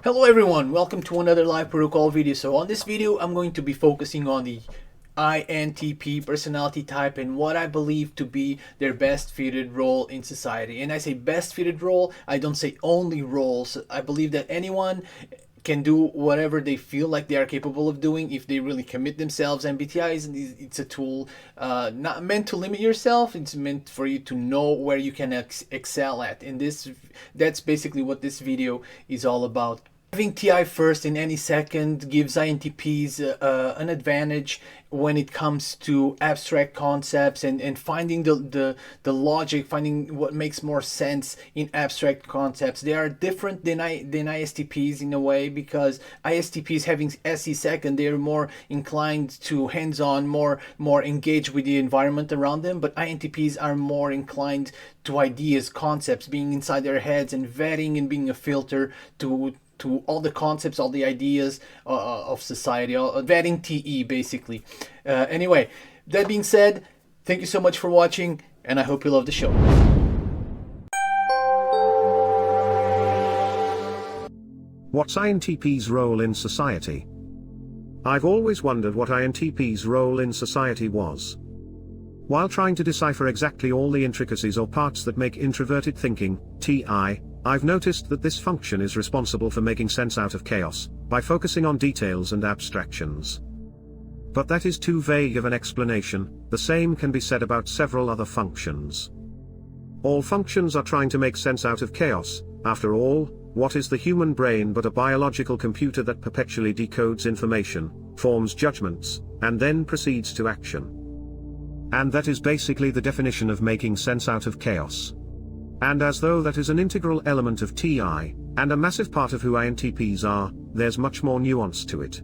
Hello everyone, welcome to another live protocol video. So on this video, I'm going to be focusing on the INTP personality type and what I believe to be their best fitted role in society. And I say best fitted role, I don't say only roles. I believe that anyone can do whatever they feel like they are capable of doing if they really commit themselves. MBTI it's a tool not meant to limit yourself. It's meant for you to know where you can excel at. And that's basically what this video is all about. Having TI first in any second gives INTPs an advantage when it comes to abstract concepts and finding the logic, finding what makes more sense in abstract concepts. They are different than ISTPs in a way, because ISTPs having SE second, they are more inclined to hands-on, more engaged with the environment around them, but INTPs are more inclined to ideas, concepts, being inside their heads and vetting and being a filter to all the concepts, all the ideas of society, vetting TE basically. Anyway, that being said, thank you so much for watching, and I hope you love the show. What's INTP's role in society? I've always wondered what INTP's role in society was. While trying to decipher exactly all the intricacies or parts that make introverted thinking, TI, I've noticed that this function is responsible for making sense out of chaos, by focusing on details and abstractions. But that is too vague of an explanation. The same can be said about several other functions. All functions are trying to make sense out of chaos. After all, what is the human brain but a biological computer that perpetually decodes information, forms judgments, and then proceeds to action? And that is basically the definition of making sense out of chaos. And as though that is an integral element of TI, and a massive part of who INTPs are, there's much more nuance to it.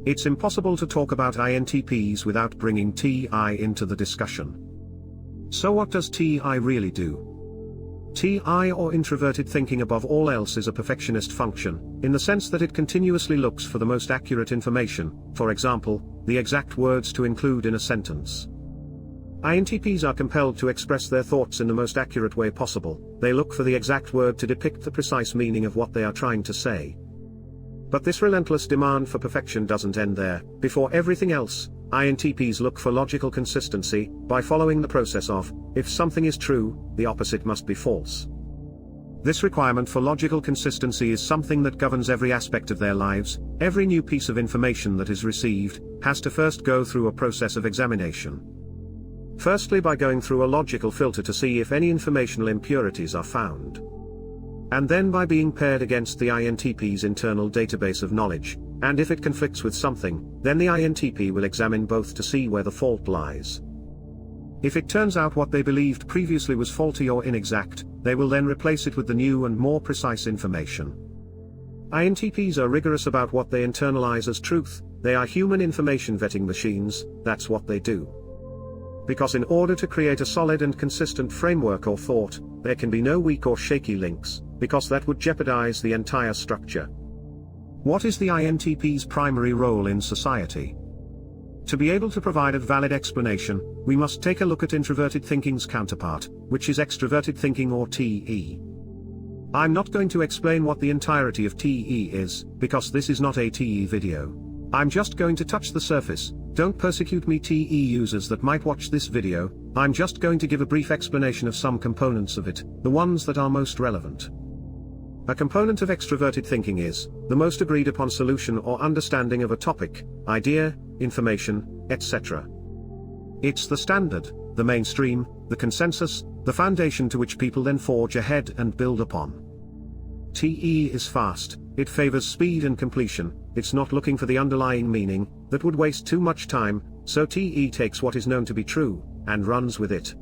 It's impossible to talk about INTPs without bringing TI into the discussion. So what does TI really do? TI, or introverted thinking above all else, is a perfectionist function, in the sense that it continuously looks for the most accurate information, for example, the exact words to include in a sentence. INTPs are compelled to express their thoughts in the most accurate way possible. They look for the exact word to depict the precise meaning of what they are trying to say. But this relentless demand for perfection doesn't end there. Before everything else, INTPs look for logical consistency, by following the process of, if something is true, the opposite must be false. This requirement for logical consistency is something that governs every aspect of their lives. Every new piece of information that is received has to first go through a process of examination. Firstly, by going through a logical filter to see if any informational impurities are found. And then by being paired against the INTP's internal database of knowledge, and if it conflicts with something, then the INTP will examine both to see where the fault lies. If it turns out what they believed previously was faulty or inexact, they will then replace it with the new and more precise information. INTPs are rigorous about what they internalize as truth. They are human information vetting machines. That's what they do. Because in order to create a solid and consistent framework or thought, there can be no weak or shaky links, because that would jeopardize the entire structure. What is the INTP's primary role in society? To be able to provide a valid explanation, we must take a look at introverted thinking's counterpart, which is extroverted thinking, or TE. I'm not going to explain what the entirety of TE is, because this is not a TE video. I'm just going to touch the surface. Don't persecute me, TE users that might watch this video. I'm just going to give a brief explanation of some components of it, the ones that are most relevant. A component of extroverted thinking is the most agreed upon solution or understanding of a topic, idea, information, etc. It's the standard, the mainstream, the consensus, the foundation to which people then forge ahead and build upon. TE is fast. It favors speed and completion. It's not looking for the underlying meaning, that would waste too much time, so TE takes what is known to be true, and runs with it.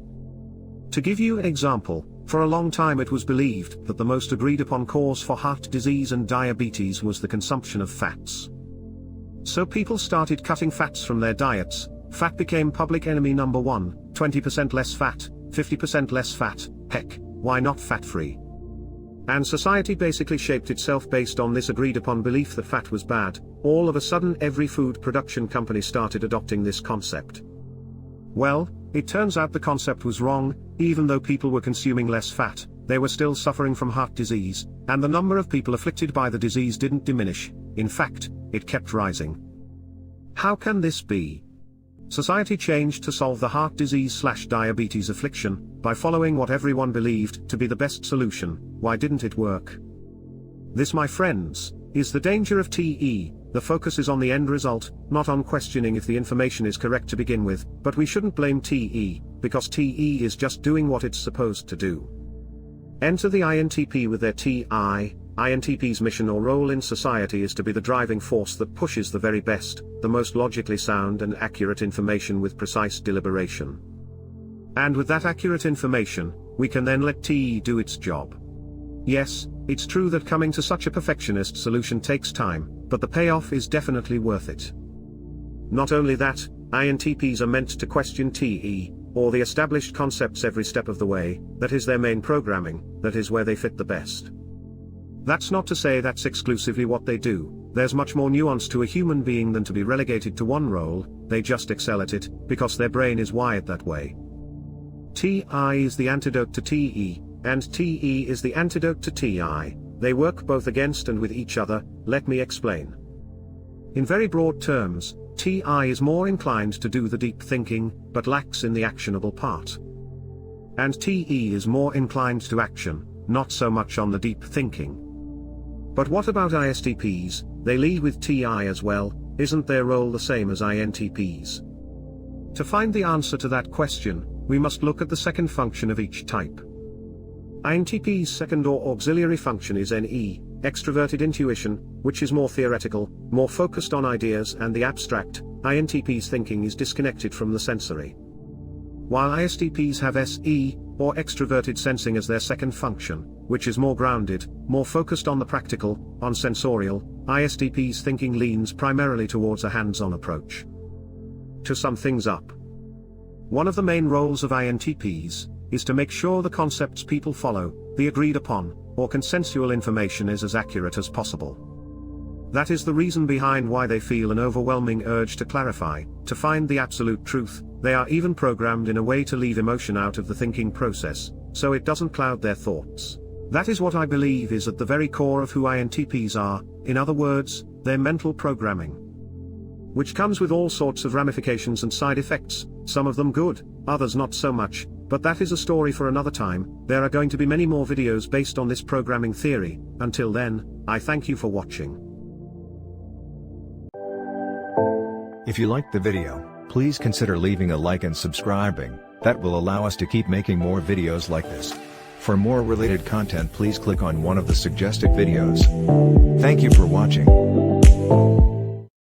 To give you an example, for a long time it was believed that the most agreed upon cause for heart disease and diabetes was the consumption of fats. So people started cutting fats from their diets. Fat became public enemy number one. 20% less fat, 50% less fat, heck, why not fat-free? And society basically shaped itself based on this agreed upon belief that fat was bad. All of a sudden every food production company started adopting this concept. Well, it turns out the concept was wrong. Even though people were consuming less fat, they were still suffering from heart disease, and the number of people afflicted by the disease didn't diminish. In fact, it kept rising. How can this be? Society changed to solve the heart disease/diabetes affliction by following what everyone believed to be the best solution. Why didn't it work? This, my friends, is the danger of TE. The focus is on the end result, not on questioning if the information is correct to begin with, but we shouldn't blame TE, because TE is just doing what it's supposed to do. Enter the INTP with their TI. INTP's mission or role in society is to be the driving force that pushes the very best, the most logically sound and accurate information with precise deliberation. And with that accurate information, we can then let TE do its job. Yes, it's true that coming to such a perfectionist solution takes time, but the payoff is definitely worth it. Not only that, INTPs are meant to question TE, or the established concepts every step of the way. That is their main programming, that is where they fit the best. That's not to say that's exclusively what they do. There's much more nuance to a human being than to be relegated to one role. They just excel at it, because their brain is wired that way. TI is the antidote to TE, and TE is the antidote to TI. They work both against and with each other. Let me explain. In very broad terms, TI is more inclined to do the deep thinking, but lacks in the actionable part. And TE is more inclined to action, not so much on the deep thinking. But what about ISTPs? They lead with TI as well. Isn't their role the same as INTPs? To find the answer to that question, we must look at the second function of each type. INTP's second or auxiliary function is NE, extroverted intuition, which is more theoretical, more focused on ideas and the abstract. INTP's thinking is disconnected from the sensory. While ISTPs have SE, or extroverted sensing, as their second function, which is more grounded, more focused on the practical, on sensorial, ISTP's thinking leans primarily towards a hands-on approach. To sum things up, one of the main roles of INTPs is to make sure the concepts people follow, the agreed upon, or consensual information, is as accurate as possible. That is the reason behind why they feel an overwhelming urge to clarify, to find the absolute truth. They are even programmed in a way to leave emotion out of the thinking process, so it doesn't cloud their thoughts. That is what I believe is at the very core of who INTPs are, in other words, their mental programming. Which comes with all sorts of ramifications and side effects, some of them good, others not so much, but that is a story for another time. There are going to be many more videos based on this programming theory. Until then, I thank you for watching. If you liked the video, please consider leaving a like and subscribing. That will allow us to keep making more videos like this. For more related content, please click on one of the suggested videos. Thank you for watching.